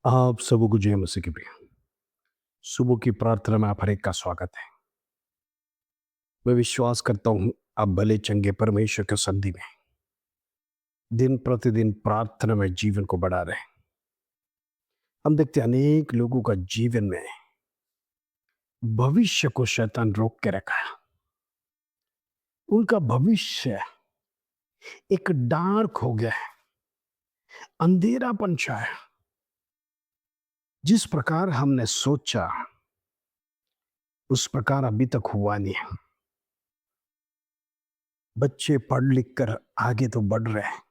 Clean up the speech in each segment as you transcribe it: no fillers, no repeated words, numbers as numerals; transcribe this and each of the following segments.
आप सबों को जय मसीह की प्रिय। सुबह की प्रार्थना में आप हर एक का स्वागत है। मैं विश्वास करता हूँ आप भले चंगे परमेश्वर के संधि में दिन प्रतिदिन प्रार्थना में जीवन को बढ़ा रहे हैं। हम देखते हैं अनेक लोगों का जीवन में भविष्य को शैतान रोक के रखा है। उनका भविष्य एक डार्क हो गया है, अंधेरापन छाया। जिस प्रकार हमने सोचा उस प्रकार अभी तक हुआ नहीं है। बच्चे पढ़ लिख कर आगे तो बढ़ रहे हैं,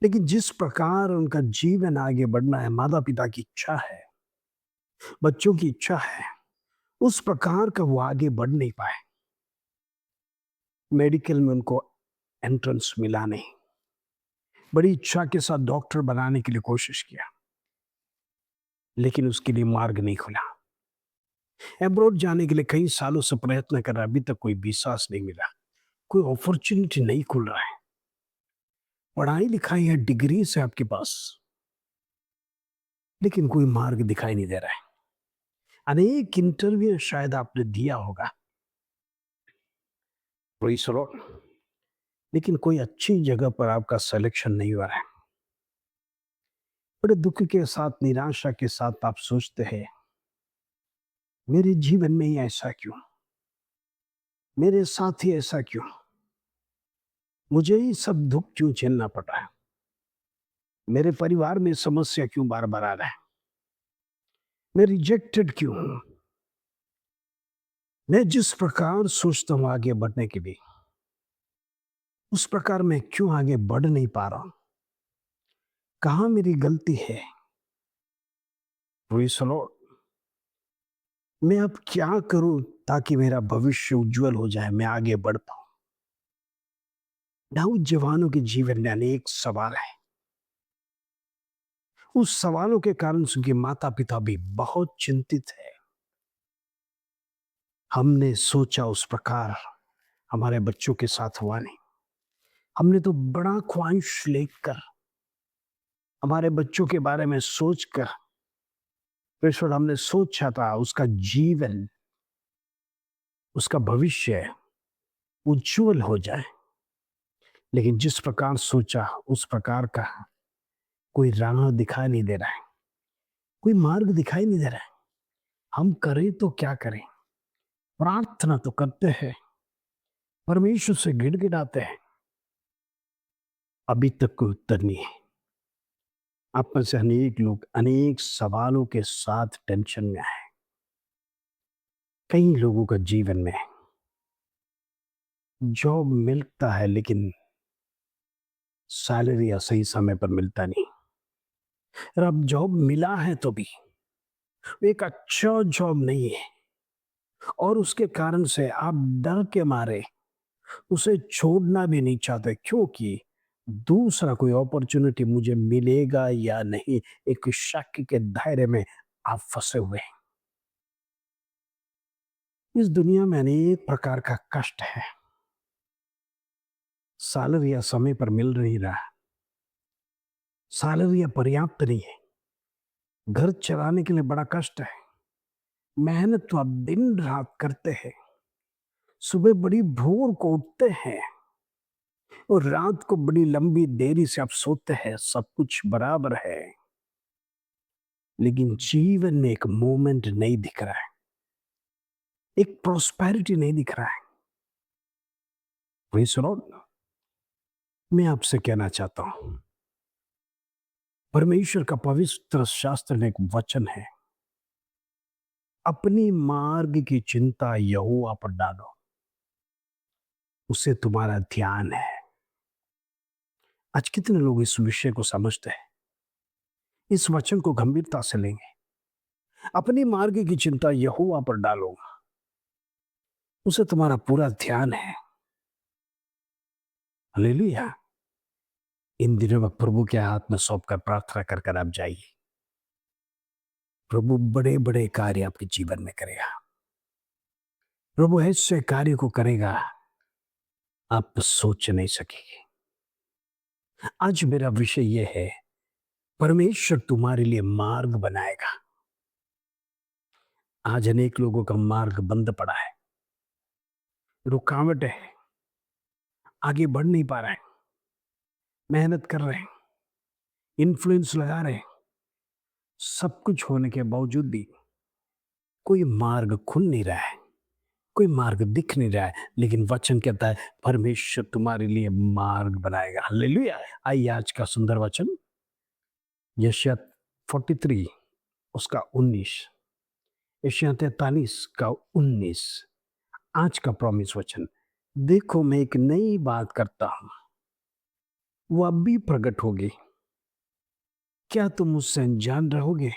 लेकिन जिस प्रकार उनका जीवन आगे बढ़ना है, माता पिता की इच्छा है, बच्चों की इच्छा है, उस प्रकार का वो आगे बढ़ नहीं पाए। मेडिकल में उनको एंट्रेंस मिला नहीं। बड़ी इच्छा के साथ डॉक्टर बनाने के लिए कोशिश किया, लेकिन उसके लिए मार्ग नहीं खुला। अब्रॉड जाने के लिए कई सालों से प्रयत्न कर रहा, अभी तक कोई विश्वास नहीं मिला, कोई अपॉर्चुनिटी नहीं खुल रहा है। पढ़ाई लिखाई है, डिग्री से आपके पास, लेकिन कोई मार्ग दिखाई नहीं दे रहा है। अनेक इंटरव्यू शायद आपने दिया होगा, Praise the Lord, लेकिन कोई अच्छी जगह पर आपका सिलेक्शन नहीं हुआ है। बड़े दुख के साथ, निराशा के साथ आप सोचते हैं, मेरे जीवन में ही ऐसा क्यों, मेरे साथ ही ऐसा क्यों, मुझे ही सब दुख क्यों झेलना पड़ रहा है, मेरे परिवार में समस्या क्यों बार बार आ रहा है, मैं रिजेक्टेड क्यों हूं। मैं जिस प्रकार सोचता हूं आगे बढ़ने के लिए, उस प्रकार मैं क्यों आगे बढ़ नहीं पा रहा हूं, कहां मेरी गलती है। Praise the Lord, मैं अब क्या करूं ताकि मेरा भविष्य उज्जवल हो जाए, मैं आगे बढ़ पाऊं। नौजवानों के जीवन में अनेक सवाल है। उस सवालों के कारण उनके माता पिता भी बहुत चिंतित है। हमने सोचा उस प्रकार हमारे बच्चों के साथ हुआ नहीं। हमने तो बड़ा ख्वाहिश लेकर हमारे बच्चों के बारे में सोचकर, ईश्वर, हमने सोचा था उसका जीवन, उसका भविष्य उज्जवल हो जाए, लेकिन जिस प्रकार सोचा उस प्रकार का कोई राह दिखाई नहीं दे रहा है, कोई मार्ग दिखाई नहीं दे रहा है। हम करें तो क्या करें? प्रार्थना तो करते हैं, परमेश्वर से गिड़गिड़ाते हैं, अभी तक कोई उत्तर नहीं है। आप में से अनेक लोग अनेक सवालों के साथ टेंशन में है। कई लोगों का जीवन में जॉब मिलता है, लेकिन सैलरी या सही समय पर मिलता नहीं। और अब जॉब मिला है तो भी वो एक अच्छा जॉब नहीं है, और उसके कारण से आप डर के मारे उसे छोड़ना भी नहीं चाहते, क्योंकि दूसरा कोई अपॉर्चुनिटी मुझे मिलेगा या नहीं, एक शक के दायरे में आप फंसे हुए हैं। इस दुनिया में अनेक प्रकार का कष्ट है। सैलरी या समय पर मिल नहीं रहा, सैलरी पर्याप्त नहीं है, घर चलाने के लिए बड़ा कष्ट है। मेहनत तो आप दिन रात करते हैं, सुबह बड़ी भोर को उठते हैं और रात को बड़ी लंबी देरी से आप सोते हैं, सब कुछ बराबर है, लेकिन जीवन में एक मोमेंट नहीं दिख रहा है, एक प्रोस्पेरिटी नहीं दिख रहा है। वही सुनो, मैं आपसे कहना चाहता हूं, परमेश्वर का पवित्र शास्त्र में एक वचन है, अपनी मार्ग की चिंता यहोवा पर डालो, उसे तुम्हारा ध्यान है। आज कितने लोग इस विषय को समझते हैं, इस वचन को गंभीरता से लेंगे। अपनी मार्ग की चिंता यहोवा पर डालो, उसे तुम्हारा पूरा ध्यान है। हालेलुया। इन दिनों में प्रभु के हाथ में सौंप कर प्रार्थना कर कर आप जाइए, प्रभु बड़े बड़े कार्य आपके जीवन में करेगा। प्रभु ऐसे कार्य को करेगा आप सोच नहीं सकेंगे। आज मेरा विषय यह है, परमेश्वर तुम्हारे लिए मार्ग बनाएगा। आज अनेक लोगों का मार्ग बंद पड़ा है, रुकावट है, आगे बढ़ नहीं पा रहे हैं, मेहनत कर रहे हैं, इन्फ्लुएंस लगा रहे हैं, सब कुछ होने के बावजूद भी कोई मार्ग खुल नहीं रहा है, कोई मार्ग दिख नहीं रहा है। लेकिन वचन कहता है परमेश्वर तुम्हारे लिए मार्ग बनाएगा। हालेलुया। आइए आज का सुंदर वचन यशायाह 43 उसका 19, यशायाह 43 का 19, आज का प्रॉमिस वचन। देखो मैं एक नई बात करता हूं, वो अब भी प्रकट होगी, क्या तुम उससे अनजान रहोगे?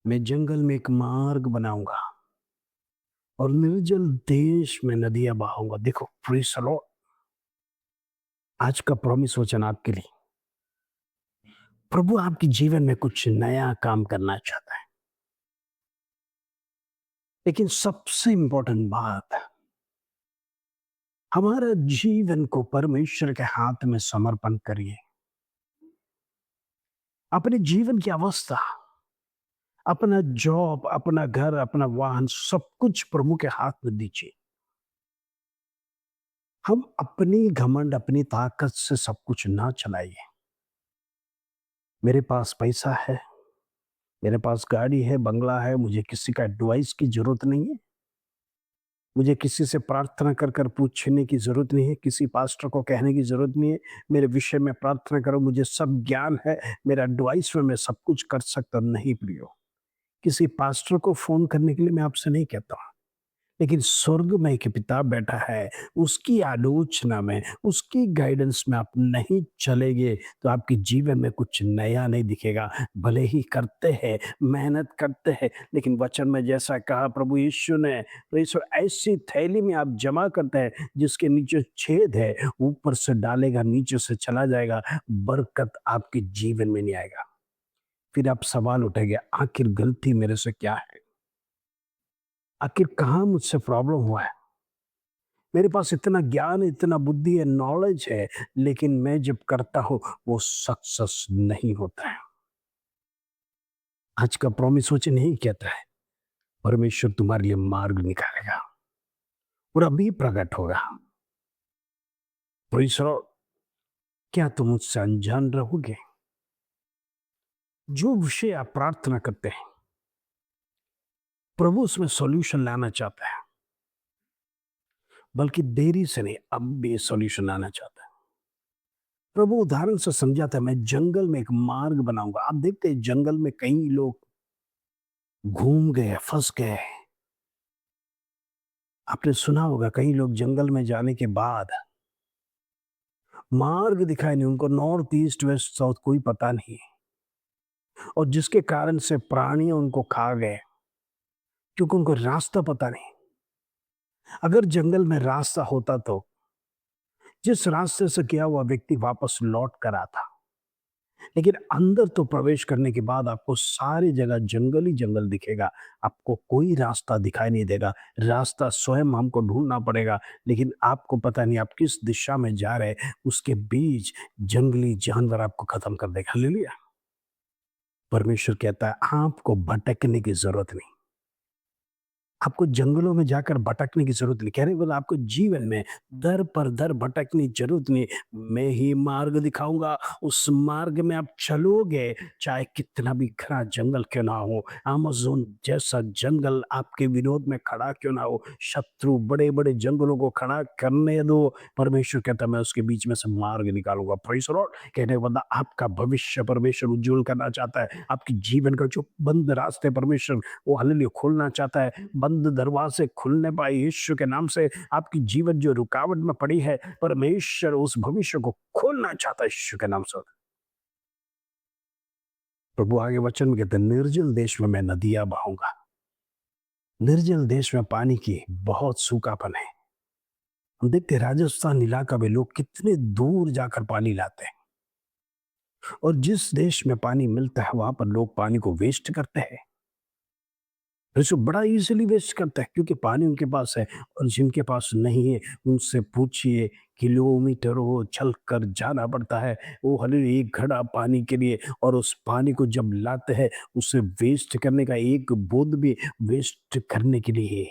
मैं जंगल में एक मार्ग बनाऊंगा और निर्जल देश में नदियां बहाऊंगा। देखो प्रेज़ द लॉर्ड, आज का प्रॉमिस वचन आपके लिए। प्रभु आपके जीवन में कुछ नया काम करना चाहता है, लेकिन सबसे इंपॉर्टेंट बात, हमारा जीवन को परमेश्वर के हाथ में समर्पण करिए। अपने जीवन की अवस्था, अपना जॉब, अपना घर, अपना वाहन, सब कुछ प्रभु के हाथ में दीजिए। हम अपनी घमंड, अपनी ताकत से सब कुछ ना चलाइए। मेरे पास पैसा है, मेरे पास गाड़ी है, बंगला है, मुझे किसी का एडवाइस की जरूरत नहीं है, मुझे किसी से प्रार्थना कर कर पूछने की जरूरत नहीं है, किसी पास्टर को कहने की जरूरत नहीं है मेरे विषय में प्रार्थना करो, मुझे सब ज्ञान है, मेरा एडवाइस में मैं सब कुछ कर सकता हूं। नहीं प्रियो, किसी पास्टर को फोन करने के लिए मैं आपसे नहीं कहता हूं, लेकिन स्वर्ग में एक पिता बैठा है, उसकी आलोचना में, उसकी गाइडेंस में आप नहीं चलेंगे तो आपके जीवन में कुछ नया नहीं दिखेगा। भले ही करते हैं, मेहनत करते हैं, लेकिन वचन में जैसा कहा प्रभु यीशु ने, तो यीशु ऐसी थैली में आप जमा करते हैं जिसके नीचे छेद है, ऊपर से डालेगा, नीचे से चला जाएगा, बरकत आपके जीवन में नहीं आएगा। फिर आप सवाल उठेंगे, आखिर गलती मेरे से क्या है? आखिर कहाँ मुझसे प्रॉब्लम हुआ है? मेरे पास इतना ज्ञान, इतना बुद्धि है, नॉलेज है, लेकिन मैं जब करता हूं वो सक्सेस नहीं होता है। आज का प्रॉमिस वचन यही कहता है, परमेश्वर तुम्हारे लिए मार्ग निकालेगा और अभी प्रकट होगा। प्रेज़ द लॉर्ड, क्या तुम मुझसे अनजान रहोगे? जो विषय आप प्रार्थना करते हैं, प्रभु उसमें सॉल्यूशन लाना चाहता है, बल्कि देरी से नहीं, अब भी सॉल्यूशन लाना चाहता है। प्रभु उदाहरण से समझाता है, मैं जंगल में एक मार्ग बनाऊंगा। आप देखते हैं जंगल में कई लोग घूम गए, फंस गए। आपने सुना होगा कई लोग जंगल में जाने के बाद मार्ग दिखाई नहीं, उनको नॉर्थ ईस्ट वेस्ट साउथ कोई पता नहीं, और जिसके कारण से प्राणी उनको खा गए, क्योंकि उनको रास्ता पता नहीं। अगर जंगल में रास्ता होता तो जिस रास्ते से गया हुआ व्यक्ति वापस लौट कर आता, लेकिन अंदर तो प्रवेश करने के बाद आपको सारी जगह जंगल ही जंगल दिखेगा, आपको कोई रास्ता दिखाई नहीं देगा। रास्ता स्वयं हमको ढूंढना पड़ेगा, लेकिन आपको पता नहीं आप किस दिशा में जा रहे हैं, उसके बीच जंगली जानवर आपको खत्म कर देगा। हालेलुया। परमेश्वर कहता है आपको भटकने की जरूरत नहीं, आपको जंगलों में जाकर भटकने की जरूरत नहीं। कहने वाला आपको जीवन में दर पर दर भटकने की जरूरत नहीं। मैं ही मार्ग दिखाऊंगा, उस मार्ग में आप चलोगे, चाहे कितना भी घना जंगल क्यों ना हो, अमेज़न जैसा जंगल आपके विरोध में खड़ा क्यों ना हो, शत्रु बड़े बड़े जंगलों को खड़ा करने दो, परमेश्वर कहता है मैं उसके बीच में से मार्ग निकालूंगा। Praise the Lord. कहने वाला आपका भविष्य परमेश्वर उज्जवल करना चाहता है, आपके जीवन का जो बंद रास्ते परमेश्वर वो हालेलुया खोलना चाहता है। बंद दरवाजे खुलने पाए यीशु के नाम से। आपकी जीवन जो रुकावट में पड़ी है, परमेश्वर उस भविष्य को खोलना चाहता है यीशु के नाम से। प्रभु आगे वचन में कहते हैं, निर्जल देश में मैं नदियां बहाऊंगा। निर्जल देश में पानी की बहुत सूखापन है। हम देखते हैं राजस्थान इलाका में लोग कितने दूर जाकर पानी लाते हैं, और जिस देश में पानी मिलता है वहां पर लोग पानी को वेस्ट करते हैं। जो बड़ा इजीली वेस्ट करता है क्योंकि पानी उनके पास है और जिनके पास नहीं है उनसे पूछिए, किलोमीटरों चल कर जाना पड़ता है वो हर एक घड़ा पानी के लिए, और उस पानी को जब लाते हैं उसे वेस्ट करने का एक बूंद भी वेस्ट करने के लिए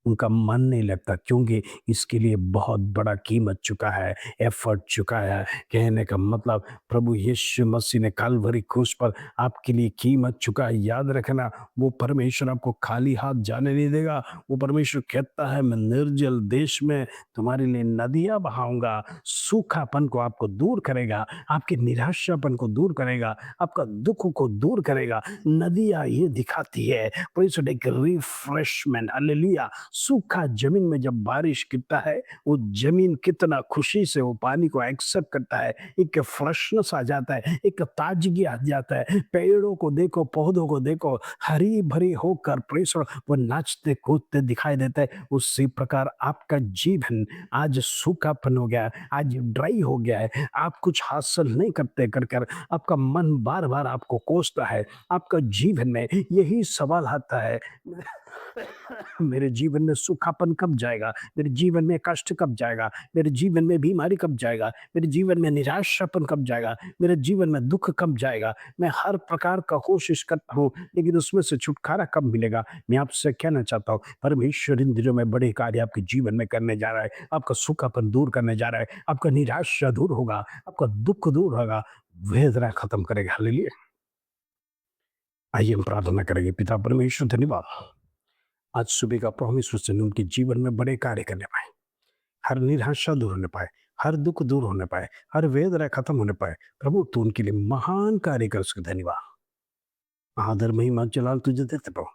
उनका मन नहीं लगता क्योंकि इसके लिए बहुत बड़ा कीमत चुका है, एफर्ट चुका है। कहने का मतलब प्रभु यीशु मसीह ने कलवरी क्रूस पर आपके लिए कीमत चुका है। याद रखना, वो परमेश्वर आपको खाली हाथ जाने नहीं देगा। वो परमेश्वर कहता है मैं निर्जल देश में तुम्हारे लिए नदियाँ बहाऊँगा। सूखापन को आपको दूर करेगा, आपके निराशापन को दूर करेगा, आपका दुःख को दूर करेगा। नदियाँ ये दिखाती है परमेश्वर एक रिफ्रेशमेंट, हालेलुया। सूखा जमीन में जब बारिश गिरता है वो जमीन कितना खुशी से वो पानी को एक्सेप्ट करता है, एक फ्रेशनेस आ जाता है, एक ताजगी आ जाता है। पेड़ों को देखो, पौधों को देखो, हरी भरी होकर प्रेशर वो नाचते कूदते दिखाई देते हैं। उसी प्रकार आपका जीवन आज सूखापन हो गया है, आज ड्राई हो गया है, आप कुछ हासिल नहीं करते कर कर आपका मन बार बार आपको कोसता है। आपका जीवन में यही सवाल आता है, मेरे जीवन में सूखापन कब जाएगा? मेरे जीवन में कष्ट कब जाएगा? मेरे जीवन में बीमारी कब जाएगा? मेरे जीवन में निराशापन कब जाएगा? मेरे जीवन में दुःख कब जाएगा? मैं हर प्रकार का कोशिश करता हूँ, लेकिन उसमें से छुटकारा कब मिलेगा? मैं आपसे कहना चाहता हूँ, परमेश्वर इन दिनों में बड़े कार्य आपके जीवन में करने जा रहा है। आपका सूखापन दूर करने जा रहा है, आपका निराशा दूर होगा, आपका दुःख दूर होगा, वेदना खत्म करेगा। हालेलुया! आइए हम प्रार्थना करेंगे। पिता परमेश्वर धन्यवाद। आज सुबह का प्रॉमिस वचन उनके जीवन में बड़े कार्य करने पाए, हर निराशा दूर होने पाए, हर दुख दूर होने पाए, हर वेदना खत्म होने पाए। प्रभु तू उनके लिए महान कार्य कर, उसके धन्यवाद। आदर महिमा जलाल तुझे देते प्रभु।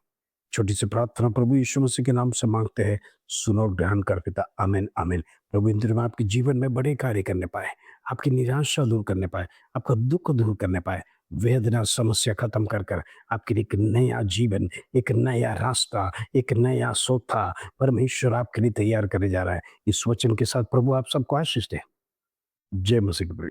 छोटी सी प्रार्थना प्रभु यीशु मसीह के नाम से मांगते हैं, सुनो और ग्रहण कर पिता, आमीन आमीन। प्रभु इन दिनों में आपके जीवन में बड़े कार्य करने पाए, आपकी निराशा दूर करने पाए, आपका दुख दूर करने पाए, वेदना समस्या खत्म कर कर आपके लिए एक नया जीवन, एक नया रास्ता, एक नया सोता परमेश्वर आपके लिए तैयार करने जा रहा है। इस वचन के साथ प्रभु आप सबको आशीष दे। जय मसीह की।